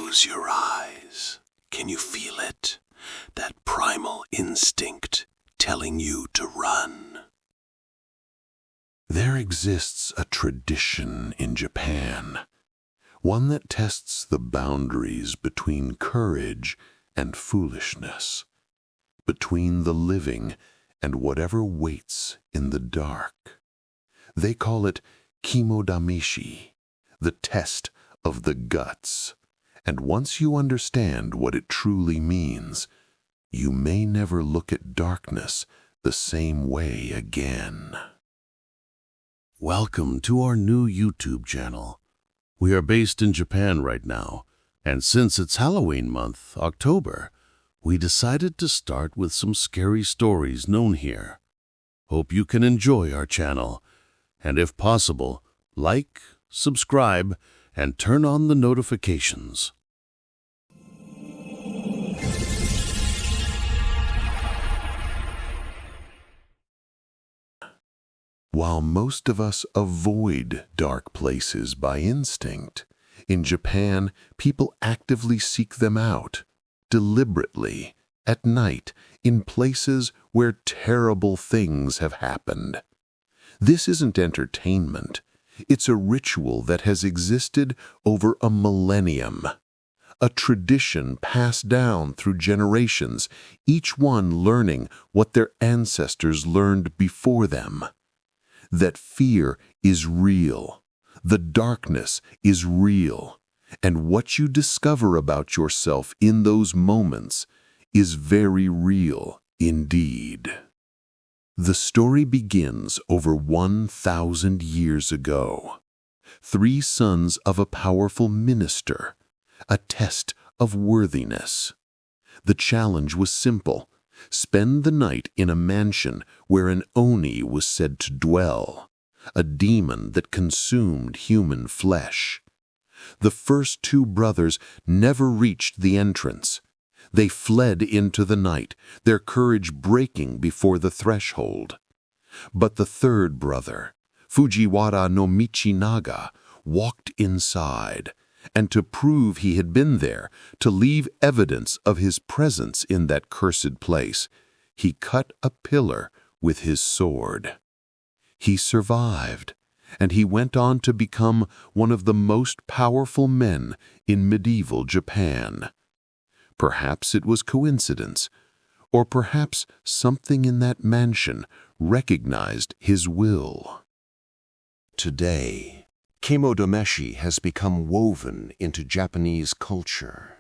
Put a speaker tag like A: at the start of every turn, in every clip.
A: Close your eyes. Can you feel it? That primal instinct telling you to run. There exists a tradition in Japan, one that tests the boundaries between courage and foolishness, between the living and whatever waits in the dark. They call it Kimodameshi, the test of the guts. And once you understand what it truly means, you may never look at darkness the same way again.
B: Welcome to our new YouTube channel. We are based in Japan right now, and since it's Halloween month, October, we decided to start with some scary stories known here. Hope you can enjoy our channel, and if possible, like, subscribe, and turn on the notifications.
A: While most of us avoid dark places by instinct, in Japan, people actively seek them out, deliberately, at night, in places where terrible things have happened. This isn't entertainment. It's a ritual that has existed over a millennium, a tradition passed down through generations, each one learning what their ancestors learned before them. That fear is real, the darkness is real, and what you discover about yourself in those moments is very real indeed. The story begins over 1,000 years ago. 3 sons of a powerful minister, a test of worthiness. The challenge was simple: spend the night in a mansion where an oni was said to dwell, a demon that consumed human flesh. The first 2 brothers never reached the entrance. They fled into the night, their courage breaking before the threshold. But the 3rd brother, Fujiwara no Michinaga, walked inside, and to prove he had been there, to leave evidence of his presence in that cursed place, he cut a pillar with his sword. He survived, and he went on to become one of the most powerful men in medieval Japan. Perhaps it was coincidence, or perhaps something in that mansion recognized his will. Today, Kimodameshi has become woven into Japanese culture.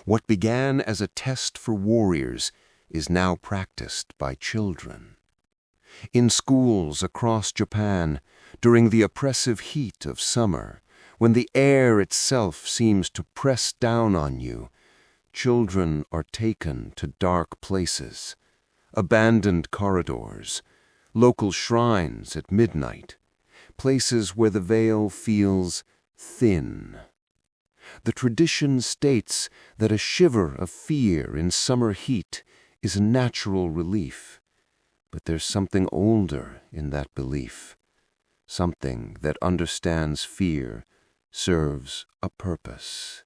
A: What began as a test for warriors is now practiced by children. In schools across Japan, during the oppressive heat of summer, when the air itself seems to press down on you, children are taken to dark places, abandoned corridors, local shrines at midnight, places where the veil feels thin. The tradition states that a shiver of fear in summer heat is a natural relief, but there's something older in that belief, something that understands fear serves a purpose.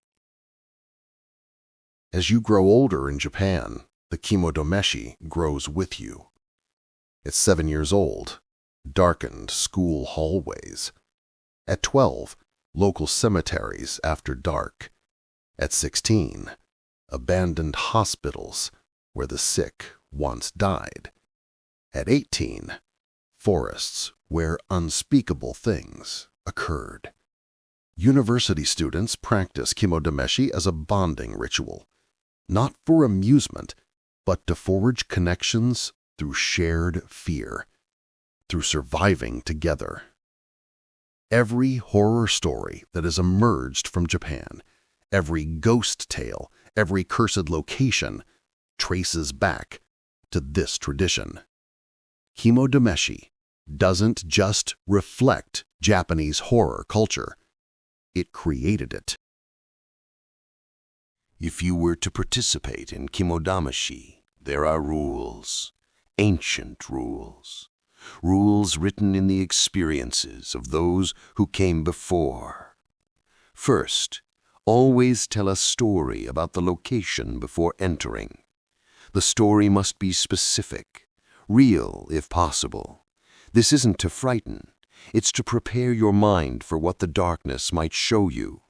B: As you grow older in Japan, the Kimodameshi grows with you. At 7 years old, darkened school hallways. At 12, local cemeteries after dark. At 16, abandoned hospitals where the sick once died. At 18, forests where unspeakable things occurred. University students practice Kimodameshi as a bonding ritual, not for amusement, but to forge connections through shared fear, through surviving together. Every horror story that has emerged from Japan, every ghost tale, every cursed location, traces back to this tradition. Kimodameshi doesn't just reflect Japanese horror culture, it created it.
A: If you were to participate in Kimodameshi, there are rules, ancient rules, rules written in the experiences of those who came before. First, Always tell a story about the location before entering. The story must be specific, real if possible. This isn't to frighten, it's to prepare your mind for what the darkness might show you.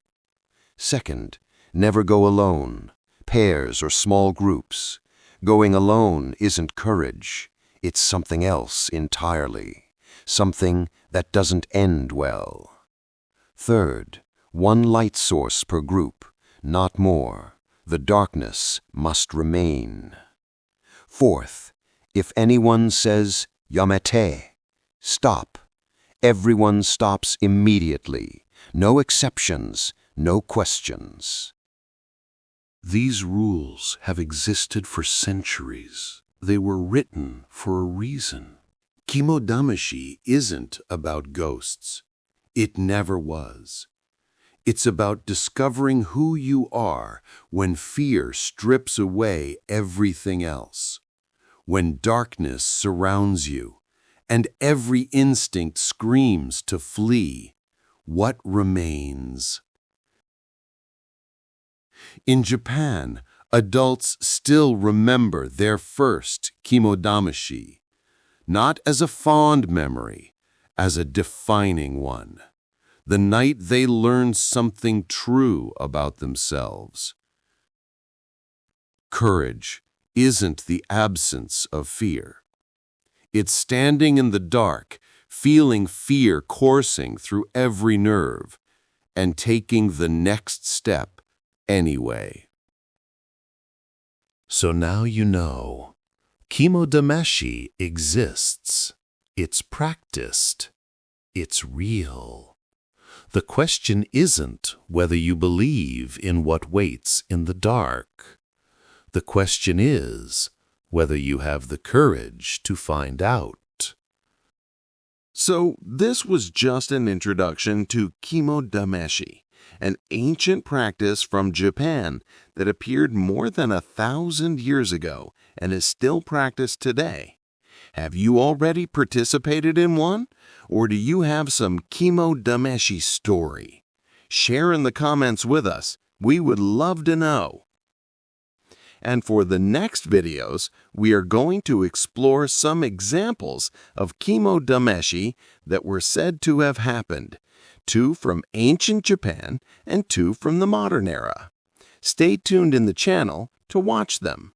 A: Second, never go alone, pairs or small groups. Going alone isn't courage, it's something else entirely, something that doesn't end well. Third, one light source per group, not more. The darkness must remain. Fourth, if anyone says yamete, stop. Everyone stops immediately. No exceptions, no questions. These rules have existed for centuries. They were written for a reason. Kimodameshi isn't about ghosts. It never was. It's about discovering who you are when fear strips away everything else. When darkness surrounds you and every instinct screams to flee, what remains? In Japan, adults still remember their first Kimodameshi, not as a fond memory, as a defining one. The night they learned something true about themselves. Courage isn't the absence of fear. It's standing in the dark, feeling fear coursing through every nerve, and taking the next step anyway. So now you know. Kimodameshi exists. It's practiced. It's real. The question isn't whether you believe in what waits in the dark. The question is whether you have the courage to find out. So this was just an introduction to Kimodameshi, an ancient practice from Japan that appeared more than 1,000 years ago and is still practiced today. Have you already participated in one? Or do you have some Kimodameshi story? Share in the comments with us. We would love to know. And for the next videos, we are going to explore some examples of Kimodameshi that were said to have happened, 2 from ancient Japan and 2 from the modern era. Stay tuned in the channel to watch them.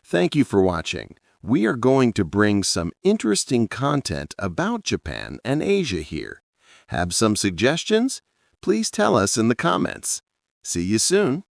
A: Thank you for watching. We are going to bring some interesting content about Japan and Asia here. Have some suggestions? Please tell us in the comments. See you soon.